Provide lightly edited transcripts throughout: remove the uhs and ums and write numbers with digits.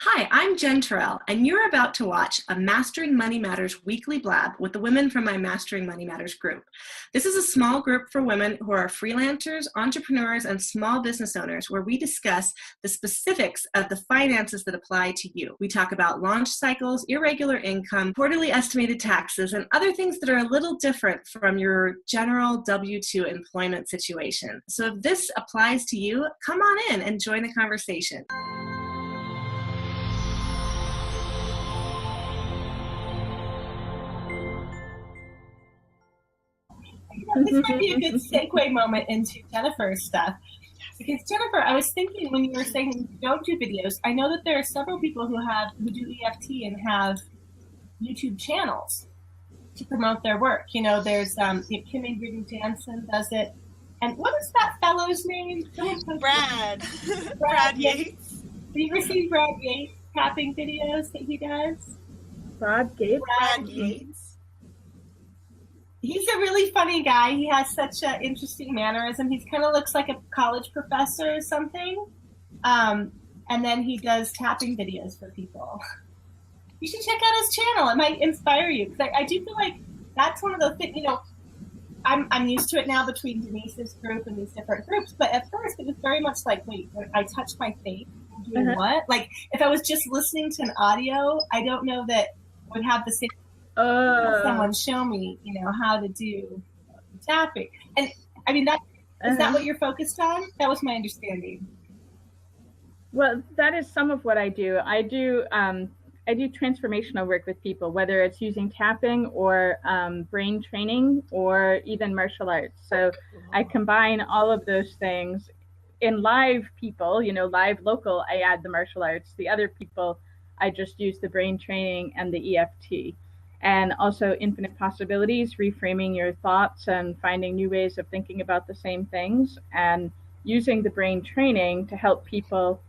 Hi, I'm Jen Turrell, and you're about to watch a Mastering Money Matters weekly blab with the women from my Mastering Money Matters group. This is a small group for women who are freelancers, entrepreneurs, and small business owners where we discuss the specifics of the finances that apply to you. We talk about launch cycles, irregular income, quarterly estimated taxes, and other things that are a little different from your general W-2 employment situation. So if this applies to you, come on in and join the conversation. This might be a good segue moment into Jennifer's stuff. Because Jennifer, I was thinking when you were saying you don't do videos, I know that there are several people who do EFT and have YouTube channels to promote their work. You know, there's Kim Ingrid Jansen does it. And what is that fellow's name? Brad. Brad Yates. Have you ever seen Brad Yates tapping videos that he does? Brad Yates. He's a really funny guy. He has such an interesting mannerism. He kind of looks like a college professor or something. And then he does tapping videos for people. You should check out his channel. It might inspire you. Because I do feel like that's one of the things, you know, I'm used to it now between Denise's group and these different groups. But at first it was very much like, wait, I touched my face. Doing what? Like, if I was just listening to an audio, I don't know that would have the same. Someone show me, you know, how to do tapping. And I mean, is that what you're focused on? That was my understanding. Well, that is some of what I do. I do transformational work with people, whether it's using tapping or brain training or even martial arts. So I combine all of those things. In live people, you know, live local, I add the martial arts. The other people, I just use the brain training and the EFT. And also infinite possibilities, reframing your thoughts and finding new ways of thinking about the same things, and using the brain training to help people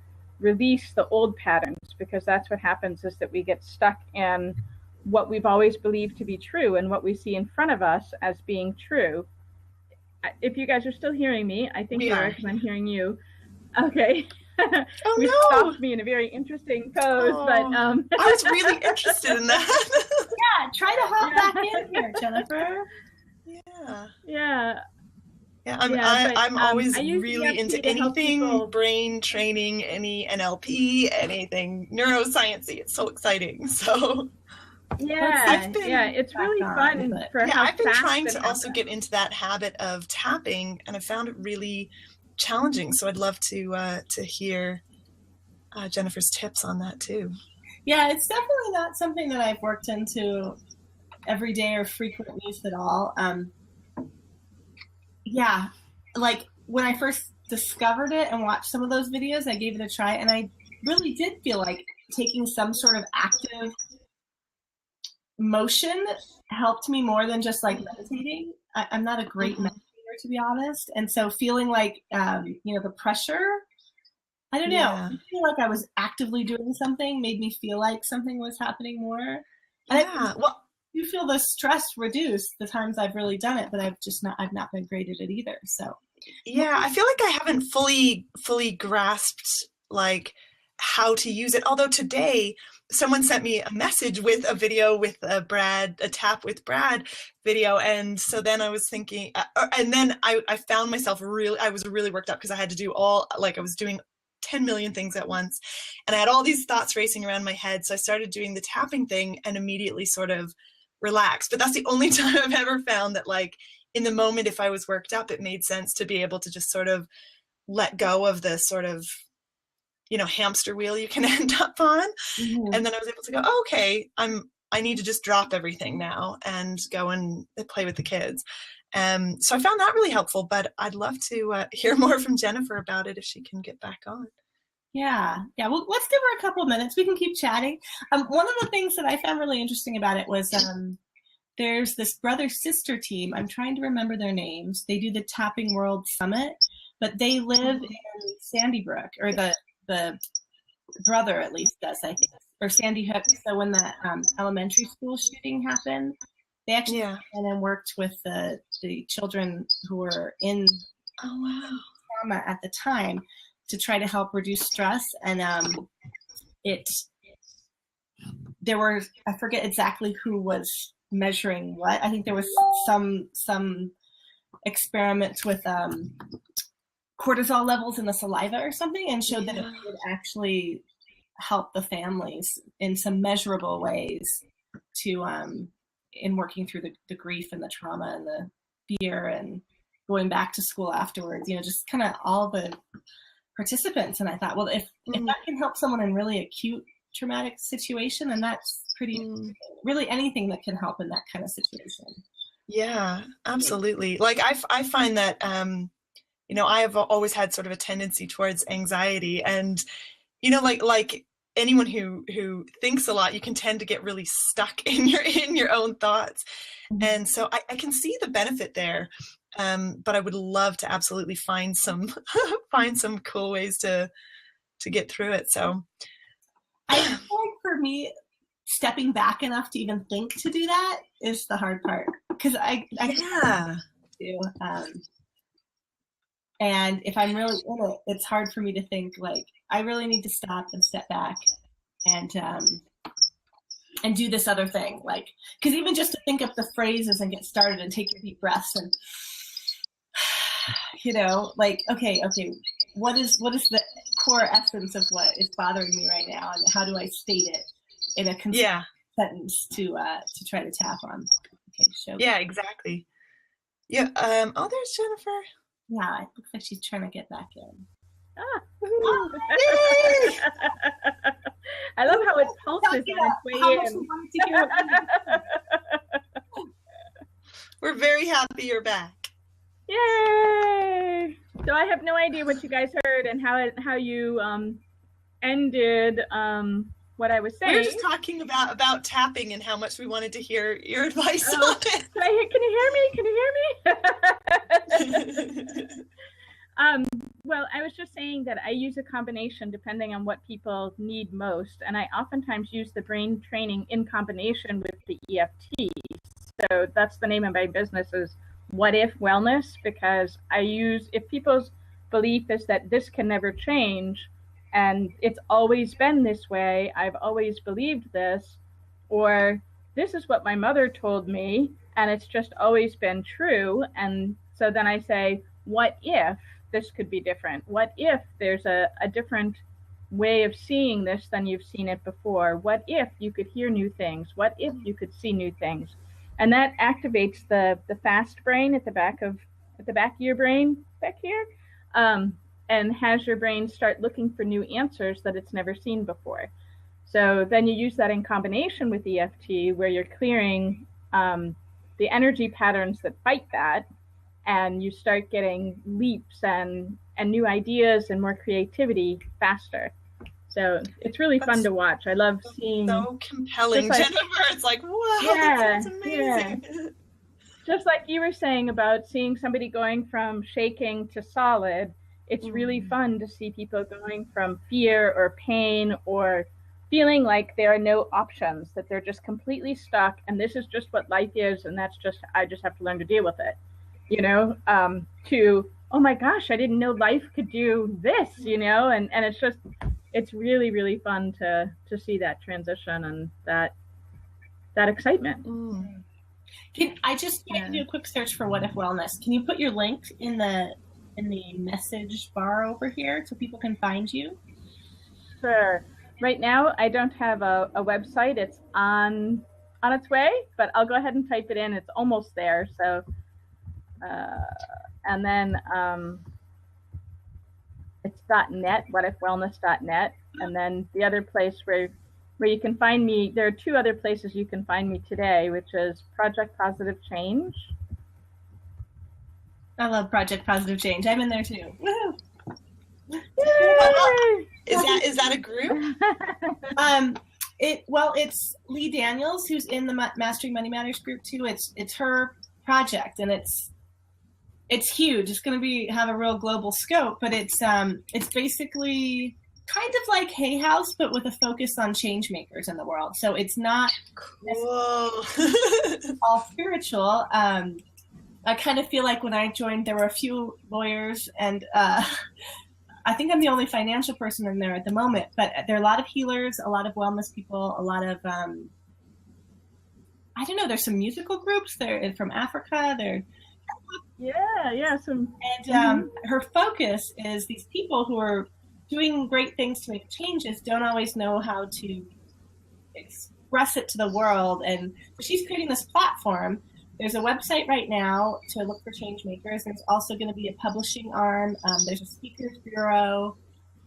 release the old patterns, because that's what happens, is that we get stuck in what we've always believed to be true and what we see in front of us as being true. If you guys are still hearing me, I think you are, because I'm hearing you. Okay. Oh, we no. stopped me in a very interesting pose, but I was really interested in that. Yeah, try to hop back in here, Jennifer. Yeah. I'm always really EFT into to help anything people. brain training, any NLP, anything neuroscience-y. It's so exciting. So it's really fun. I've been trying to also get into that habit of tapping, and I found it really challenging. So I'd love to hear Jennifer's tips on that too. Yeah, it's definitely not something that I've worked into every day or frequent use at all. Like when I first discovered it and watched some of those videos, I gave it a try, and I really did feel like taking some sort of active motion helped me more than just like meditating. I'm not a great meditator, to be honest, and so feeling like the pressure, I don't know. I feel like I was actively doing something made me feel like something was happening more. Well, you feel the stress reduce the times I've really done it, but I've not been great at it either. So I feel like I haven't fully grasped like how to use it. Although today someone sent me a message with a video with a tap with Brad video. And so then I was thinking, and then I found myself I was really worked up because I had to do I was doing 10 million things at once. And I had all these thoughts racing around my head. So I started doing the tapping thing and immediately sort of relaxed. But that's the only time I've ever found that, like, in the moment, if I was worked up, it made sense to be able to just sort of let go of the sort of, hamster wheel you can end up on. Mm-hmm. And then I was able to go, oh, okay, I need to just drop everything now and go and play with the kids. So I found that really helpful, but I'd love to hear more from Jennifer about it if she can get back on. Yeah. Well, let's give her a couple of minutes. We can keep chatting. One of the things that I found really interesting about it was there's this brother-sister team. I'm trying to remember their names. They do the Tapping World Summit, but they live in Sandy Brook, or the brother at least does, I think, or Sandy Hook. So when the elementary school shooting happened, they actually went and worked with the children who were in trauma at the time to try to help reduce stress. And there were, I forget exactly who was measuring what. I think there was some experiments with cortisol levels in the saliva or something, and showed that it would actually help the families in some measurable ways to in working through the grief and the trauma and the fear and going back to school afterwards, just kind of all the participants. And I thought, well, if that can help someone in really acute traumatic situation, then that's really anything that can help in that kind of situation. Yeah, absolutely. Like I find that, I have always had sort of a tendency towards anxiety, and, like anyone who thinks a lot, you can tend to get really stuck in your own thoughts. And so I can see the benefit there. But I would love to absolutely find some cool ways to get through it. So I feel like for me, stepping back enough to even think to do that is the hard part, because I do. And if I'm really in it, it's hard for me to think, like, I really need to stop and step back and do this other thing. Like, because even just to think up the phrases and get started and take your deep breaths and, like, okay, what is the core essence of what is bothering me right now, and how do I state it in a consistent sentence to try to tap on? Okay, show. Yeah, exactly. Yeah. There's Jennifer. Yeah, it looks like she's trying to get back in. I love how it pulses on its way in. We're very happy you're back. Yay! So I have no idea what you guys heard and how you ended what I was saying. We were just talking about tapping and how much we wanted to hear your advice on it. Can you hear me? Well, I was just saying that I use a combination depending on what people need most, and I oftentimes use the brain training in combination with the EFT. So that's the name of my business, is What If Wellness, because if people's belief is that this can never change and it's always been this way, I've always believed this, or this is what my mother told me and it's just always been true. And so then I say, what if this could be different? What if there's a different way of seeing this than you've seen it before? What if you could hear new things? What if you could see new things? And that activates the fast brain at the back of your brain back here, and has your brain start looking for new answers that it's never seen before. So then you use that in combination with EFT, where you're clearing the energy patterns that fight that, and you start getting leaps and new ideas and more creativity faster. So it's really fun to watch. I love seeing. So compelling, Jennifer. It's like, wow, that's amazing. Yeah. Just like you were saying about seeing somebody going from shaking to solid, it's really fun to see people going from fear or pain or feeling like there are no options, that they're just completely stuck, and this is just what life is, and I just have to learn to deal with it, to, oh my gosh, I didn't know life could do this, and it's really, really fun to see that transition and that excitement. I just tried to do a quick search for What If Wellness. Can you put your link in the message bar over here so people can find you? Sure. Right now, I don't have a website. It's on its way, but I'll go ahead and type it in. It's almost there. So, and then it's .net, whatifwellness.net. And then the other place where you can find me, there are two other places you can find me today, which is Project Positive Change. I love Project Positive Change. I'm in there too. Woohoo! Is that a group? It's Lee Daniels, who's in the Mastering Money Matters group too. It's her project, and it's huge. It's going to have a real global scope, but it's basically kind of like Hay House, but with a focus on change makers in the world. So it's not cool. all spiritual. I kind of feel like when I joined, there were a few lawyers, and I think I'm the only financial person in there at the moment, but there are a lot of healers, a lot of wellness people, a lot of, I don't know, there's some musical groups. They're from Africa. And her focus is these people who are doing great things to make changes don't always know how to express it to the world. And so she's creating this platform. There's a website right now to look for change makers. There's also going to be a publishing arm. There's a speakers bureau.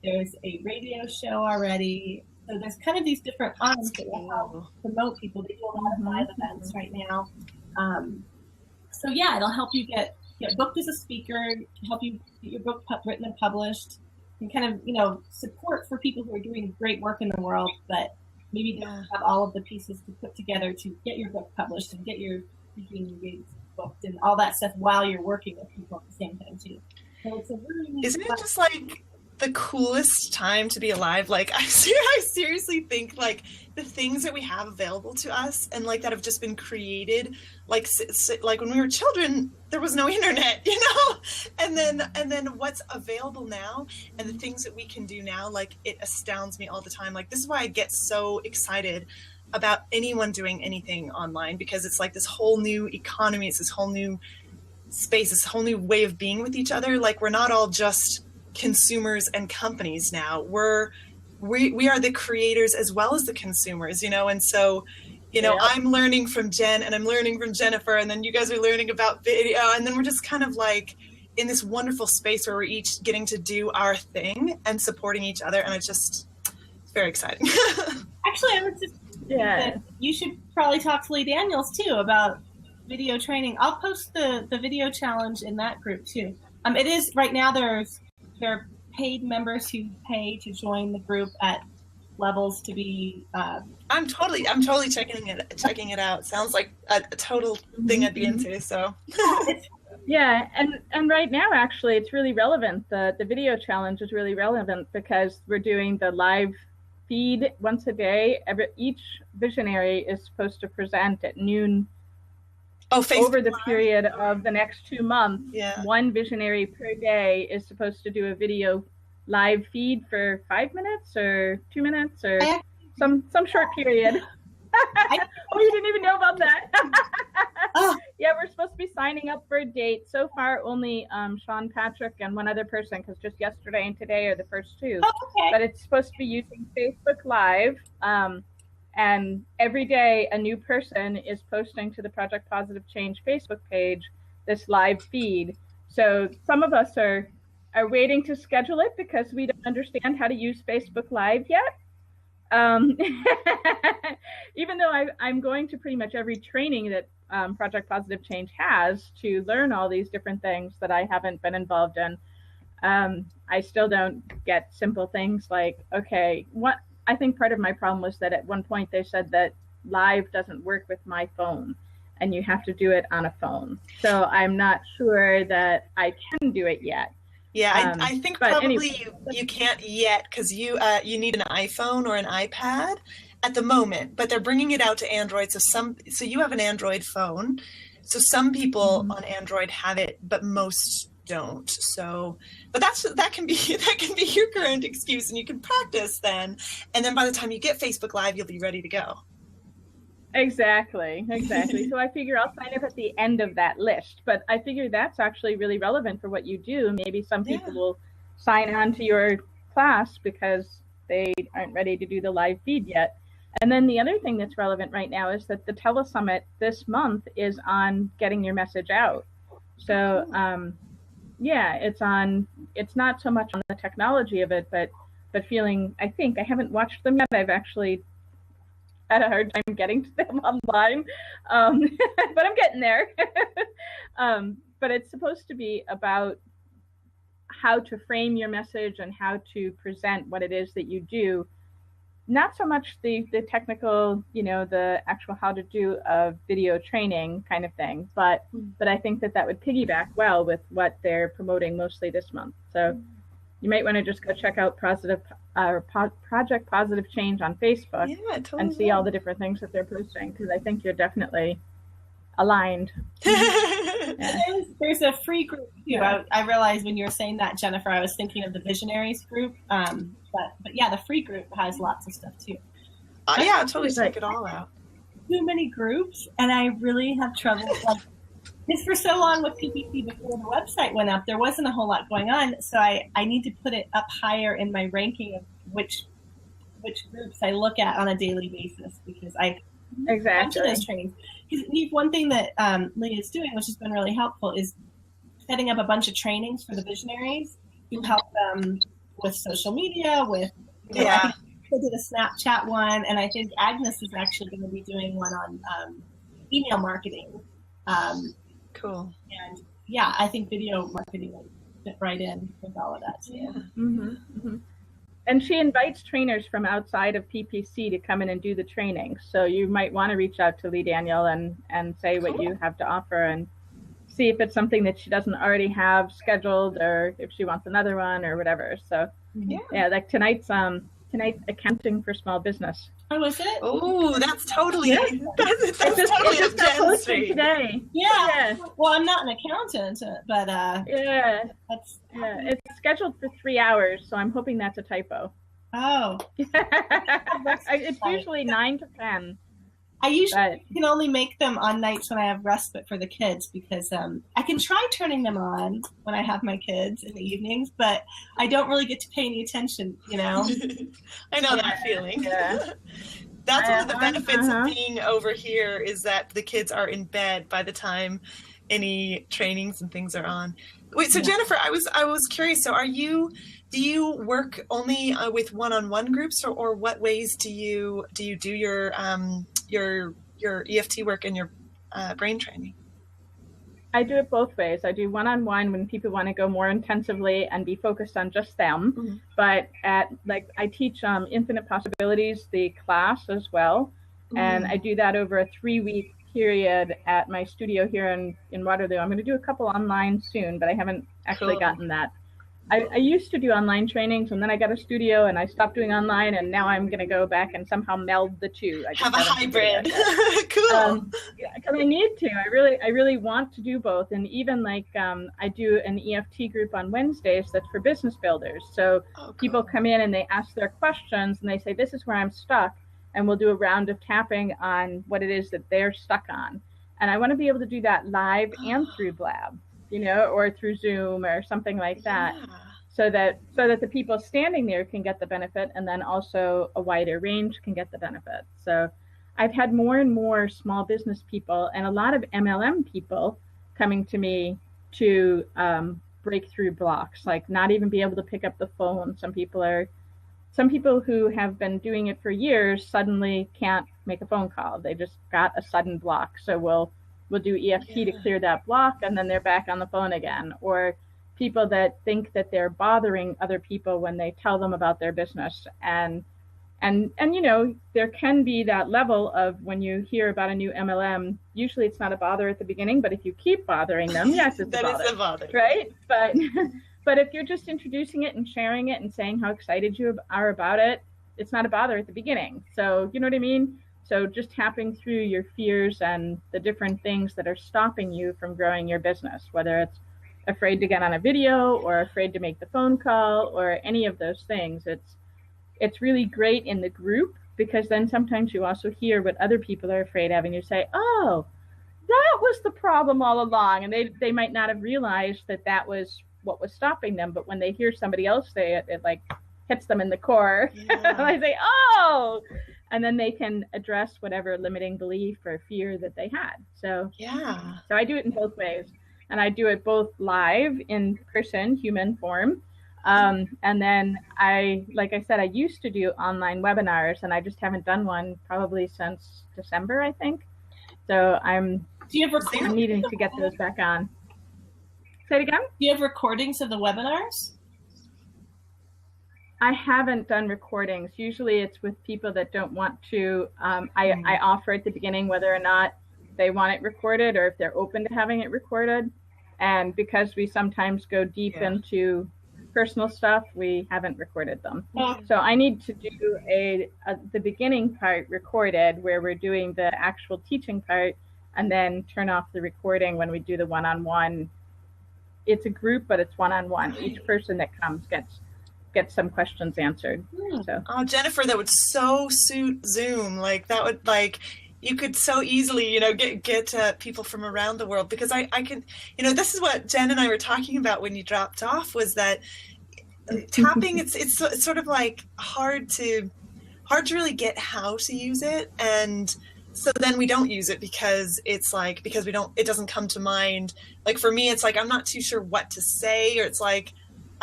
There's a radio show already. So there's kind of these different arms that will help promote people. They do a lot of live events right now. So yeah, it'll help you get booked as a speaker, help you get your book written and published, and kind of, you know, support for people who are doing great work in the world, but maybe don't have all of the pieces to put together to get your book published and get your speaking engagements booked and all that stuff while you're working with people at the same time too. So it's a really neat Isn't it just like the coolest time to be alive? Like I seriously think like the things that we have available to us and like that have just been created, like when we were children, there was no internet, you know, and then what's available now and the things that we can do now, like it astounds me all the time. Like this is why I get so excited about anyone doing anything online, because it's like this whole new economy, it's this whole new space, this whole new way of being with each other. Like we're not all just consumers and companies now. We are the creators as well as the consumers, you know. And so, you know, I'm learning from Jen and I'm learning from Jennifer, and then you guys are learning about video, and then we're just kind of like in this wonderful space where we're each getting to do our thing and supporting each other, and it's very exciting. Actually, I was just that you should probably talk to Lee Daniels too about video training. I'll post the video challenge in that group too. It is right now there are paid members who pay to join the group at levels to be. I'm totally checking it out. Sounds like a total thing I'd be into. So. Yeah, and right now actually it's really relevant. The video challenge is really relevant because we're doing the live feed once a day. Each visionary is supposed to present at noon. Over the period of the next 2 months, one visionary per day is supposed to do a video live feed for 5 minutes or 2 minutes or some short period. Oh, you didn't even know about that? Yeah, we're supposed to be signing up for a date. So far, only Sean Patrick and one other person, because just yesterday and today are the first two. But it's supposed to be using Facebook Live. And every day a new person is posting to the Project Positive Change Facebook page this live feed. So some of us are waiting to schedule it because we don't understand how to use Facebook Live yet. Even though I'm going to pretty much every training that Project Positive Change has to learn all these different things that I haven't been involved in, I still don't get simple things like, okay, I think part of my problem was that at one point they said that live doesn't work with my phone and you have to do it on a phone. So I'm not sure that I can do it yet. Yeah, I think probably anyway, you can't yet because you need an iPhone or an iPad at the moment, but they're bringing it out to Android. So you have an Android phone. So some people on Android have it, but most don't. So, but that can be your current excuse, and you can practice then, and then by the time you get Facebook Live, you'll be ready to go. Exactly. So I figure I'll sign up at the end of that list, but I figure that's actually really relevant for what you do. Maybe some people will sign on to your class because they aren't ready to do the live feed yet. And then the other thing that's relevant right now is that the Telesummit this month is on getting your message out. So it's not so much on the technology of it, but feeling, I haven't watched them yet. I've actually had a hard time getting to them online, but I'm getting there. But it's supposed to be about how to frame your message and how to present what it is that you do. Not so much the technical, the actual how to do a video training kind of thing, but I think that would piggyback well with what they're promoting mostly this month. So you might want to just go check out Project Positive Change on Facebook and see all the different things that they're posting, because I think you'll definitely aligned. There's a free group too. Yeah. I realized when you were saying that, Jennifer, I was thinking of the Visionaries group. But yeah, the free group has lots of stuff too. Yeah, totally check it all out. Too many groups, and I really have trouble. Like, because for so long with PPC before the website went up, there wasn't a whole lot going on. So I need to put it up higher in my ranking of which groups I look at on a daily basis, because I Exactly. those trainings. Because one thing that Leah is doing, which has been really helpful, is setting up a bunch of trainings for the visionaries to help them with social media, with I did a Snapchat one, and I think Agnes is actually going to be doing one on email marketing. Cool. And yeah, I think video marketing will fit right in with all of that too. Yeah. Mm-hmm. Mm-hmm. And she invites trainers from outside of PPC to come in and do the training. So you might want to reach out to Lee Daniel and say what you have to offer, and see if it's something that she doesn't already have scheduled, or if she wants another one or whatever. So yeah, like tonight's accounting for small business. Oh, was it? Oh, that's totally that's Just totally today. Yeah. Well, I'm not an accountant, but it's scheduled for 3 hours, so I'm hoping that's a typo. Oh. It's usually 9 to 10. I usually can only make them on nights when I have respite for the kids, because I can try turning them on when I have my kids in the evenings, but I don't really get to pay any attention, you know? I know that feeling. Yeah. That's one of the benefits of being over here, is that the kids are in bed by the time any trainings and things are on. Wait, so Jennifer, I was curious. So do you work only with one-on-one groups, or what ways do you do your EFT work and your brain training? I do it both ways. I do one-on-one when people want to go more intensively and be focused on just them. Mm-hmm. But I teach Infinite Possibilities, the class as well. Mm-hmm. And I do that over a 3-week period at my studio here in Waterloo. I'm going to do a couple online soon, but I haven't actually gotten that. I used to do online trainings, and then I got a studio and I stopped doing online, and now I'm going to go back and somehow meld the two. I just have a hybrid. Cool. Because I need to. I really want to do both. And even I do an EFT group on Wednesdays that's for business builders. So people come in and they ask their questions and they say, this is where I'm stuck. And we'll do a round of tapping on what it is that they're stuck on. And I want to be able to do that live and through Blab, or through Zoom or something like that, so that the people standing there can get the benefit, and then also a wider range can get the benefit. So I've had more and more small business people and a lot of MLM people coming to me to break through blocks, like not even be able to pick up the phone. Some people who have been doing it for years suddenly can't make a phone call. They just got a sudden block. So we'll do EFT to clear that block, and then they're back on the phone again. Or people that think that they're bothering other people when they tell them about their business. And there can be that level of, when you hear about a new MLM, usually it's not a bother at the beginning, but if you keep bothering them, yes, it's a bother. Is a bother. Right? But if you're just introducing it and sharing it and saying how excited you are about it, it's not a bother at the beginning. So you know what I mean? So just tapping through your fears and the different things that are stopping you from growing your business, whether it's afraid to get on a video or afraid to make the phone call or any of those things. It's really great in the group, because then sometimes you also hear what other people are afraid of, and you say, oh, that was the problem all along. And they might not have realized that was what was stopping them, but when they hear somebody else say it, it like hits them in the core. And I say, oh, and then they can address whatever limiting belief or fear that they had. So I do it in both ways, and I do it both live in person, human form, and then like I said, I used to do online webinars, and I just haven't done one probably since December, I think. So I'm needing to get those back on. Say it again? Do you have recordings of the webinars? I haven't done recordings. Usually it's with people that don't want to. I offer at the beginning whether or not they want it recorded, or if they're open to having it recorded. And because we sometimes go deep into personal stuff, we haven't recorded them. So I need to do the beginning part recorded, where we're doing the actual teaching part, and then turn off the recording when we do the one-on-one. It's a group, but it's one-on-one. Each person that comes gets some questions answered. So. Oh, Jennifer, that would so suit Zoom. Like that would you could so easily, get people from around the world, because I can, this is what Jen and I were talking about when you dropped off, was that tapping, it's sort of like hard to really get how to use it. And so then we don't use it because it doesn't come to mind. Like for me, it's like, I'm not too sure what to say, or it's like,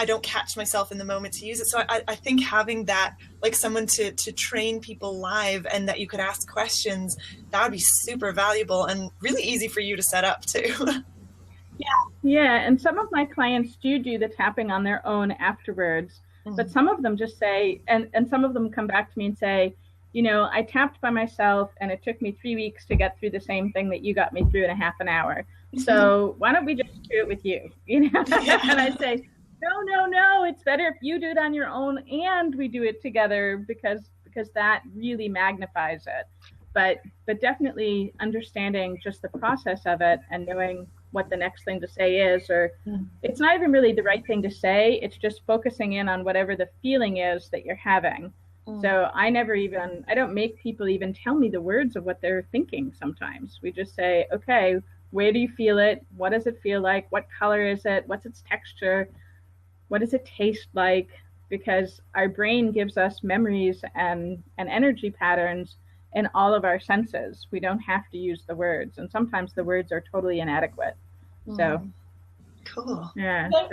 I don't catch myself in the moment to use it. So I think having that, like someone to train people live and that you could ask questions, that would be super valuable and really easy for you to set up too. Yeah. And some of my clients do the tapping on their own afterwards, but some of them just say, and some of them come back to me and say, I tapped by myself and it took me 3 weeks to get through the same thing that you got me through in a half an hour. So why don't we just do it with you? And I say, no, it's better if you do it on your own and we do it together, because that really magnifies it. But definitely understanding just the process of it and knowing what the next thing to say is, or it's not even really the right thing to say, it's just focusing in on whatever the feeling is that you're having. So I don't make people even tell me the words of what they're thinking sometimes. We just say, okay, where do you feel it? What does it feel like? What color is it? What's its texture? What does it taste like? Because our brain gives us memories and energy patterns in all of our senses. We don't have to use the words. And sometimes the words are totally inadequate. So cool. Yeah. So,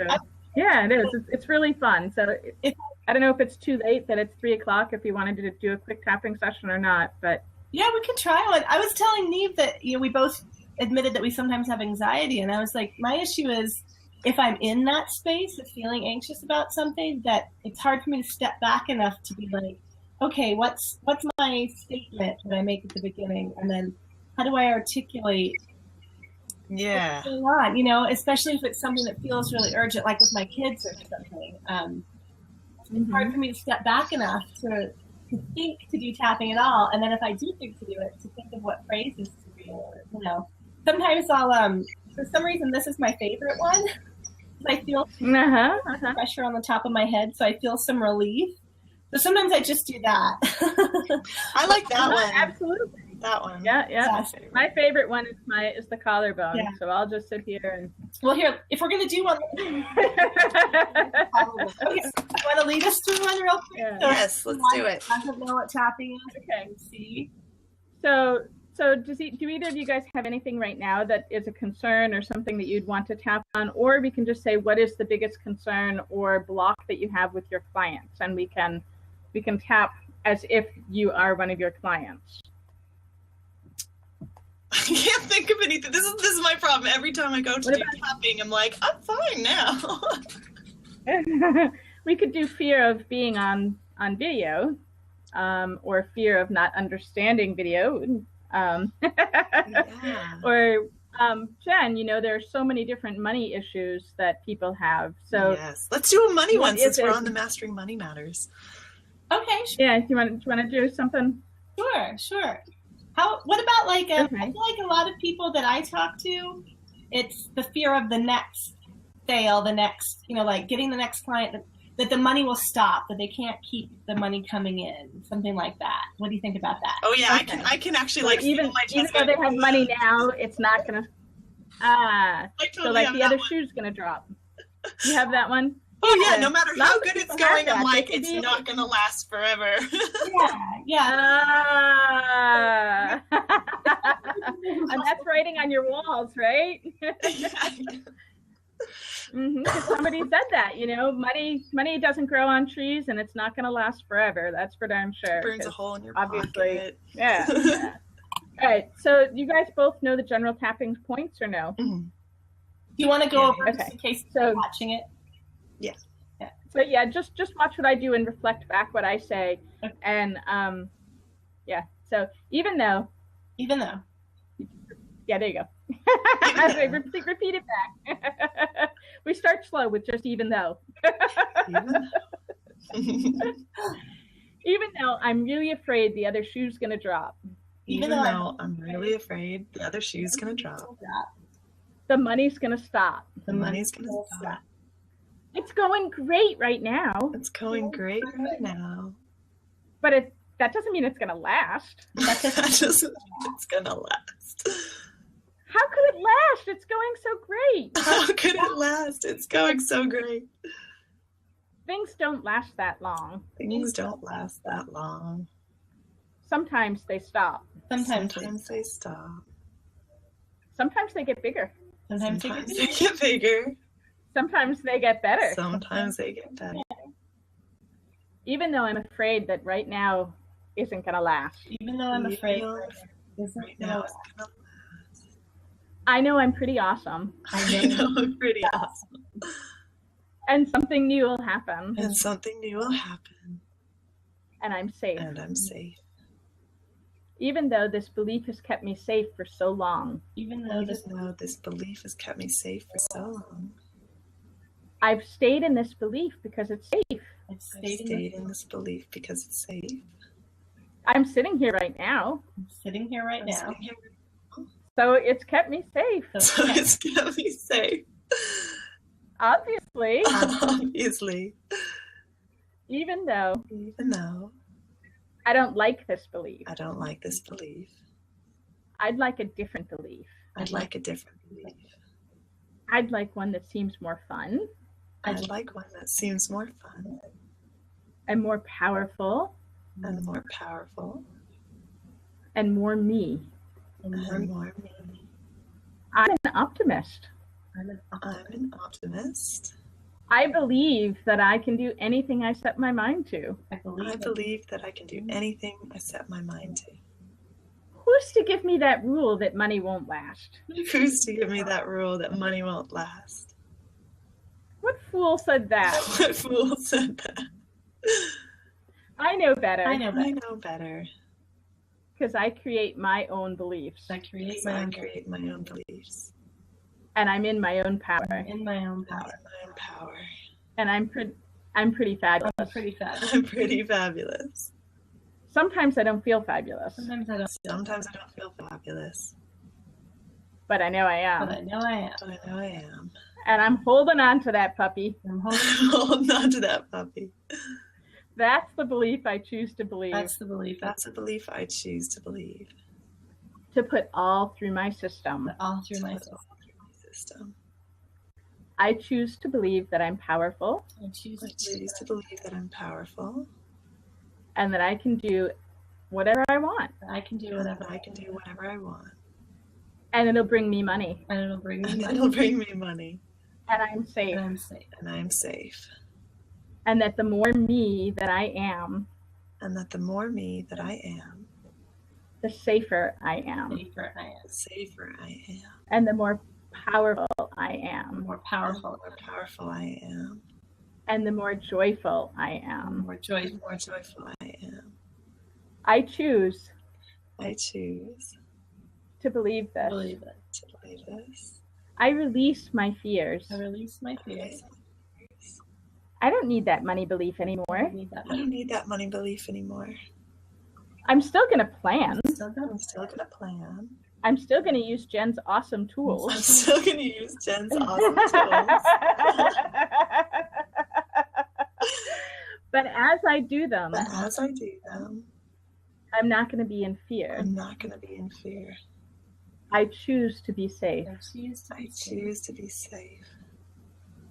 yeah, it is. It's really fun. So I don't know if it's too late that it's 3:00 if you wanted to do a quick tapping session or not, but. Yeah, we could try one. I was telling Neve that, we both admitted that we sometimes have anxiety. And I was like, my issue is, if I'm in that space of feeling anxious about something, that it's hard for me to step back enough to be like, okay, what's my statement that I make at the beginning? And then how do I articulate what's going on? Especially if it's something that feels really urgent, like with my kids or something. It's hard for me to step back enough to think to do tapping at all. And then if I do think to do it, to think of what phrases to do. Sometimes I'll, for some reason, this is my favorite one. I feel pressure on the top of my head, so I feel some relief. So sometimes I just do that. I like that one. Absolutely. That one. Yeah. My favorite one is the collarbone. Yeah. So I'll just sit here and. Well, here, if we're gonna do one, you want to lead us through one real quick? Yeah. So yes, let's do it. I don't know what tapping is. Okay. See. So do either of you guys have anything right now that is a concern or something that you'd want to tap on? Or we can just say, what is the biggest concern or block that you have with your clients? And we can tap as if you are one of your clients. I can't think of anything. This is my problem. Every time I go to do tapping, I'm like, I'm fine now. We could do fear of being on video, or fear of not understanding video. Or Jen, there are so many different money issues that people have. So yes, let's do a money one since we're on the Mastering Money Matters. Okay. Yeah, do you want to do something? Sure. What about I feel like a lot of people that I talk to, it's the fear of the next sale, the next, like getting the next client, that the money will stop, that they can't keep the money coming in, something like that. What do you think about that? Oh yeah, okay. I can actually even though they have money now, it's not gonna. The other shoe's gonna drop. You have that one? Oh yeah, no matter how good it's going, I'm like, it's not gonna last forever. Yeah. And that's writing on your walls, right? Because somebody said that, money doesn't grow on trees and it's not going to last forever. That's for darn sure. It burns a hole in your pocket. Obviously. Yeah. All right. So you guys both know the general tapping points or no? Do you want to go over in case you're watching it? Yeah. So yeah, just watch what I do and reflect back what I say. Okay. And so even though. Yeah, there you go. Repeat it back. We start slow with just even though. Even though I'm really afraid the other shoe's going to drop. Even though I'm really afraid the other shoe's going to drop. The money's going to stop. The money's going to stop. It's going great right now. It's going great right now. But that doesn't mean it's going to last. That doesn't mean it's going to last. How could it last? It's going so great. How could it last? It's going so great. Things don't last that long. Things don't last that long. Sometimes they stop. Sometimes they stop. Sometimes they get bigger. Sometimes they get bigger. Sometimes they get better. Sometimes they get better. Even though I'm afraid that right now isn't going to last. Even though I'm afraid right now isn't going to last. I know I'm pretty awesome. I know I'm pretty awesome. And something new will happen. And something new will happen. And I'm safe. And I'm safe. Even though this belief has kept me safe for so long. Even though this belief has kept me safe for so long. I've stayed in this belief because it's safe. I've stayed in this belief because it's safe. I'm sitting here right now. Sitting here right now. So it's kept me safe. So it's kept me safe. Obviously. Obviously. Even though I don't like this belief. I don't like this belief. I'd like a different belief. I'd like a different belief. I'd like one that seems more fun. I'd like one that seems more fun. And more powerful. And more powerful. And more me. And more me. I'm an optimist. I'm an optimist. I believe that I can do anything I set my mind to. I believe that I can do anything I set my mind to. Who's to give me that rule that money won't last? Who's to give me that rule that money won't last? What fool said that? What fool said that? I know better. I know better. Because I create my own beliefs. I create my own beliefs. And I'm in my own power. In my own power. And I'm pretty fabulous. I'm pretty fabulous. I'm pretty fabulous. Sometimes I don't feel fabulous. Sometimes I don't feel fabulous. But I know I am. But I know I am. And I'm holding on to that puppy. I'm holding on to that puppy. That's the belief I choose to believe. That's the belief I choose to believe. To put all through my system. All through my system. I choose to believe that I'm powerful. I choose to believe that I'm powerful. And that I can do whatever I want. I can do whatever I want. And it'll bring me money. And it'll bring me money. And I'm safe. And I'm safe. And that the more me that I am. And that the more me that I am. The safer I am. Safer I am. And the more powerful I am. The more powerful I am. And the more joyful I am. More joyful I am. I choose to believe this. I release my fears. I don't need that money belief anymore. I don't need that money belief anymore. I'm still going to plan. I'm still going to plan. I'm still going to use Jen's awesome tools. I'm still going to use Jen's awesome tools. But as I do them, I'm not going to be in fear. I choose to be safe. I choose to be safe.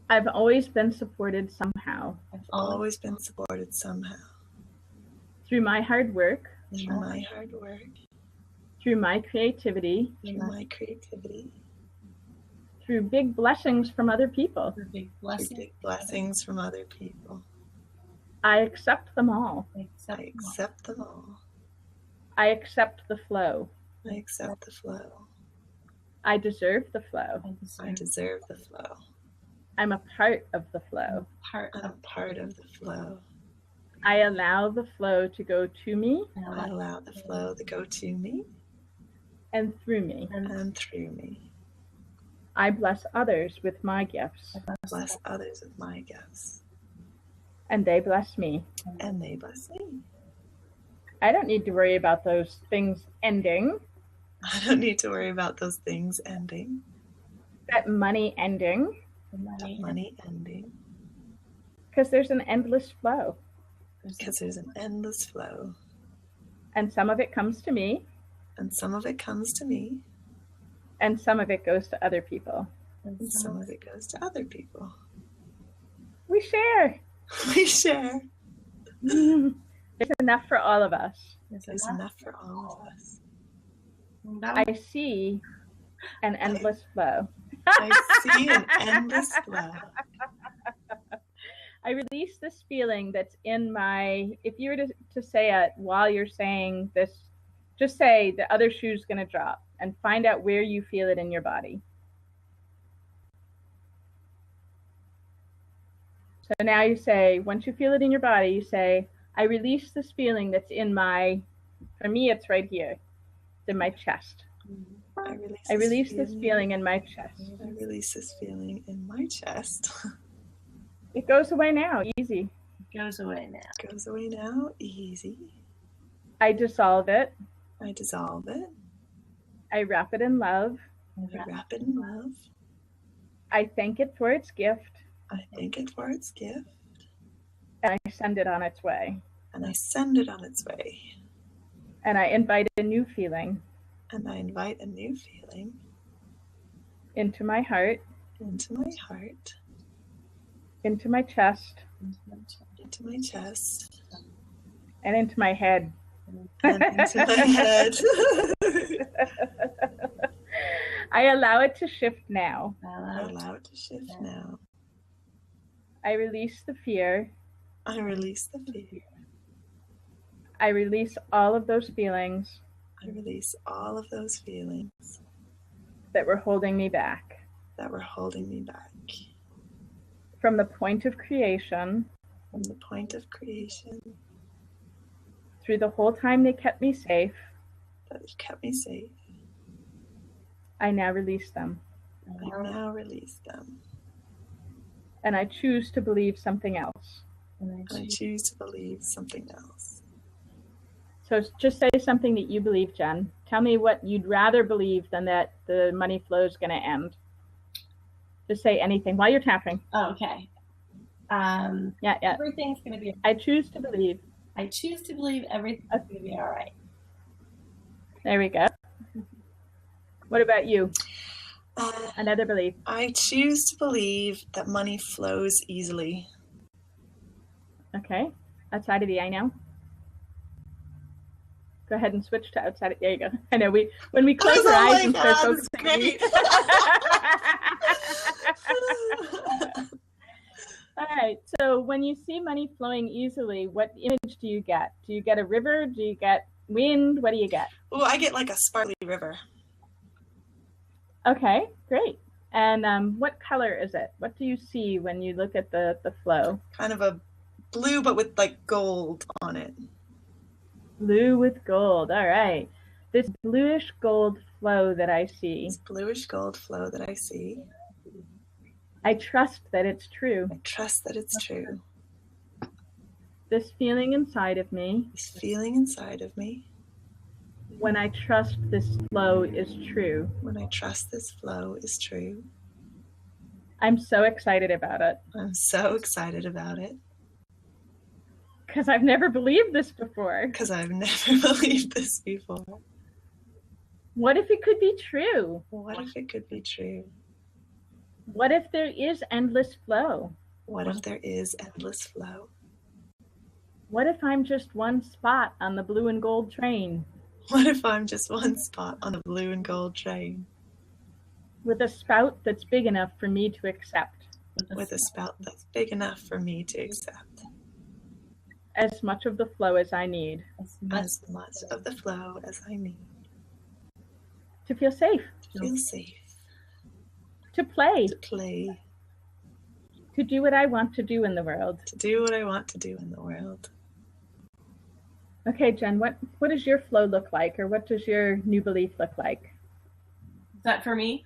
I've always been supported somehow. Through my hard work. Through my creativity. Through big blessings from other people. I accept them all. I accept the flow. I deserve the flow. I'm a part of the flow. I allow the flow to go to me. And through me. I bless others with my gifts. And they bless me. I don't need to worry about those things ending. I don't need to worry about those things ending. That money ending. That money ending. Because there's an endless flow. Because there's an endless flow. And some of it comes to me. And some of it comes to me. And some of it goes to other people. And some of it goes to other people. We share. We share. There's enough for all of us. There's enough for all of us. I see an endless flow. I see an endless flow. I release this feeling that's in my, if you were to say it while you're saying this, just say the other shoe's going to drop and find out where you feel it in your body. So now you say, once you feel it in your body, you say, I release this feeling that's in my, for me, it's right here. It's in my chest. I release this feeling in my chest. I release this feeling in my chest. It goes away now, easy. It goes away now. It goes away now, easy. I dissolve it. I dissolve it. I wrap it in love. I wrap it in love. I thank it for its gift. I thank it for its gift. And I send it on its way. And I send it on its way. And I invite a new feeling. And I invite a new feeling. Into my heart. Into my heart. Into my chest. Into my chest. And into my head. And into my head. I allow it to shift now. I allow it to shift now. I release the fear. I release the fear. I release all of those feelings. I release all of those feelings that were holding me back. That were holding me back. From the point of creation. From the point of creation. Through the whole time they kept me safe. That kept me safe. I now release them. I now release them. And I choose to believe something else. And I choose to believe something else. So just say something that you believe, Jen. Tell me what you'd rather believe than that the money flow is going to end. Just say anything while you're tapping. Oh, okay. Yeah. Everything's going to be. I choose to believe. I choose to believe everything's going to be all right. There we go. What about you? Another belief. I choose to believe that money flows easily. Okay. Outside of the I know. Go ahead and switch to outside of, there you go. I know when we close our eyes and start focusing. Great. All right. So when you see money flowing easily, what image do you get? Do you get a river? Do you get wind? What do you get? Oh, I get like a sparkly river. Okay, great. And what color is it? What do you see when you look at the flow? Kind of a blue, but with like gold on it. Blue with gold. All right. This bluish gold flow that I see. This bluish gold flow that I see. I trust that it's true. I trust that it's true. This feeling inside of me. This feeling inside of me. When I trust this flow is true. When I trust this flow is true. I'm so excited about it. I'm so excited about it. Because I've never believed this before. Because I've never believed this before. What if it could be true? What if it could be true? What if there is endless flow? What if there is endless flow? What if I'm just one spot on the blue and gold train? What if I'm just one spot on a blue and gold train? With a spout that's big enough for me to accept. With a spout that's big enough for me to accept. As much of the flow as I need. As much of the flow as I need. To feel safe. To feel safe. To play. To play. To do what I want to do in the world. To do what I want to do in the world. Okay, Jen, what does your flow look like, or what does your new belief look like? Is that for me?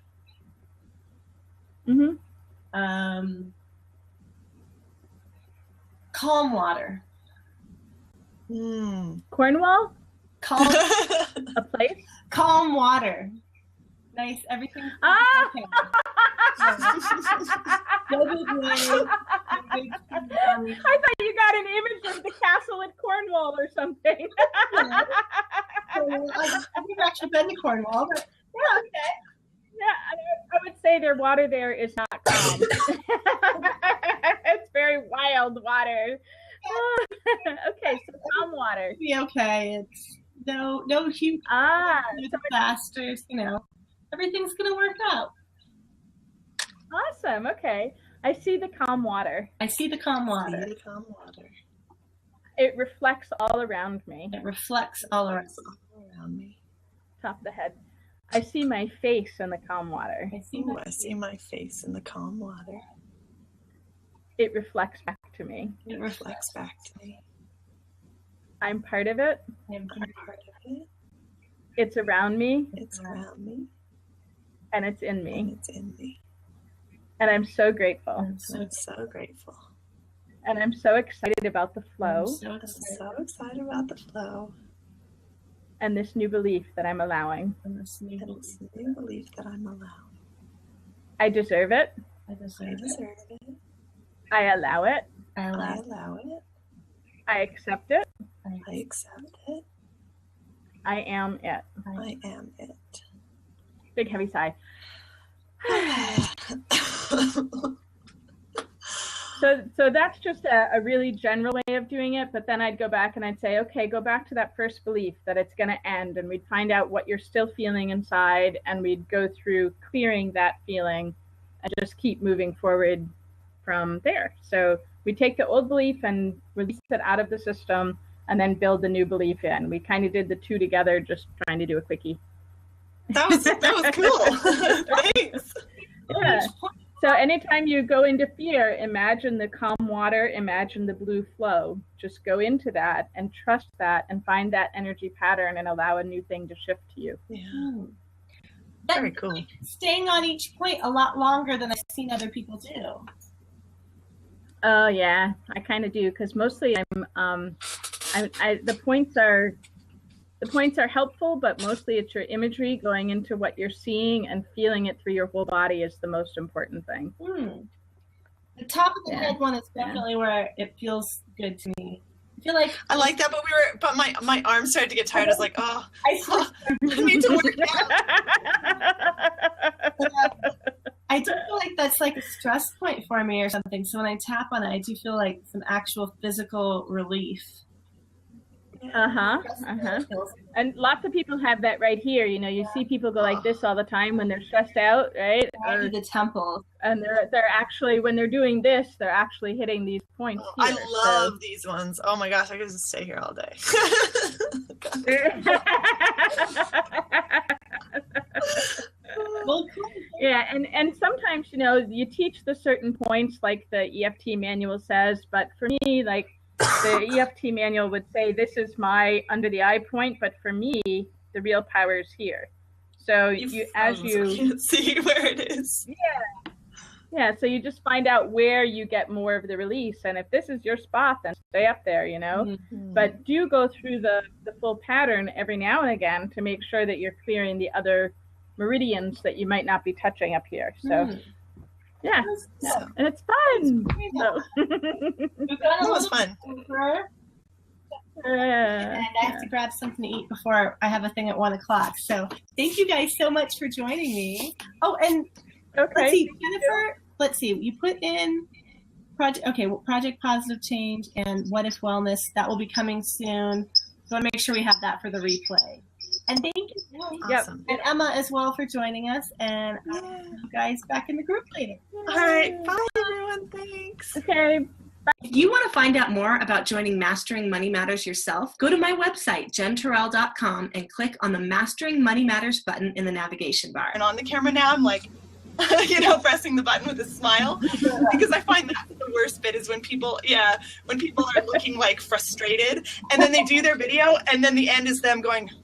Mm-hmm. Calm water. Cornwall? Calm, A place? calm water. Nice, everything. Ah! No big waves, no big tsunamis. I thought you got an image of the castle at Cornwall or something. I've never actually been to Cornwall, but yeah, okay. Yeah, I would say their water there is not calm. It's very wild water. Okay, so calm water. It'll be okay. It's no huge disasters, everything's gonna work out. Awesome. Okay. I see the calm water. I see the calm water. See the calm water. It reflects all around me. It reflects all around. Around me. Top of the head. I see my face in the calm water. I see Ooh, I see my face in the calm water. It reflects back to me. It reflects back to me. I'm part of it. I'm part of it. It's around me. It's around me. And it's in And me. it's in me. And I'm so grateful. I'm so grateful. And I'm so excited about the flow I'm so excited about the flow and this new belief that I'm allowing. and this new belief that I'm allowed. I deserve it. I I deserve it. deserve it. I allow it. I I allow it. allow it. I accept it. I accept it. I am it. I am it. Big heavy sigh. So that's just a really general way of doing it, but then I'd go back and I'd say, okay, go back to that first belief that it's going to end, and we'd find out what you're still feeling inside, and we'd go through clearing that feeling and just keep moving forward from there. So we take the old belief and release it out of the system and then build the new belief in. We kind of did the two together, just trying to do a quickie. That was cool. Thanks. Yeah. So anytime you go into fear, imagine the calm water, imagine the blue flow. Just go into that and trust that and find that energy pattern and allow a new thing to shift to you. Yeah. That's Very cool. staying on each point a lot longer than I've seen other people do. Oh yeah, I kind of do, because mostly the points are helpful, but mostly it's your imagery going into what you're seeing and feeling it through your whole body is the most important thing. The top of the head one is definitely where it feels good to me. I feel like I like that, but my arms started to get tired. I was like, oh, I need to work out. I do feel like that's like a stress point for me or something. So when I tap on it, I do feel like some actual physical relief. And lots of people have that right here. You see people go like this all the time when they're stressed out, right? Or the temples. And they're actually, when they're doing this, they're actually hitting these points here. I love these ones. Oh my gosh, I could just stay here all day. Yeah, and sometimes, you teach the certain points like the EFT manual says, but for me, like, the EFT manual would say this is my under the eye point, but for me, the real power is here. So you can't see where it is. Yeah. So you just find out where you get more of the release, and if this is your spot, then stay up there. Mm-hmm. But do go through the full pattern every now and again to make sure that you're clearing the other meridians that you might not be touching up here. So. Yeah, and it's fun. So. That was fun. And I have to grab something to eat before I have a thing at 1:00. So thank you guys so much for joining me. Oh, and let's see, Jennifer. Let's see. You put in Project Positive Change and What If Wellness. That will be coming soon. So I want to make sure we have that for the replay. And thank you, Awesome. and Emma as well for joining us. And I'll see you guys back in the group later. All right. Bye, everyone. Thanks. Okay. If you want to find out more about joining Mastering Money Matters yourself, go to my website, jenturrell.com, and click on the Mastering Money Matters button in the navigation bar. And on the camera now, I'm like, pressing the button with a smile, because I find that's the worst bit is when people are looking like frustrated, and then they do their video, and then the end is them going,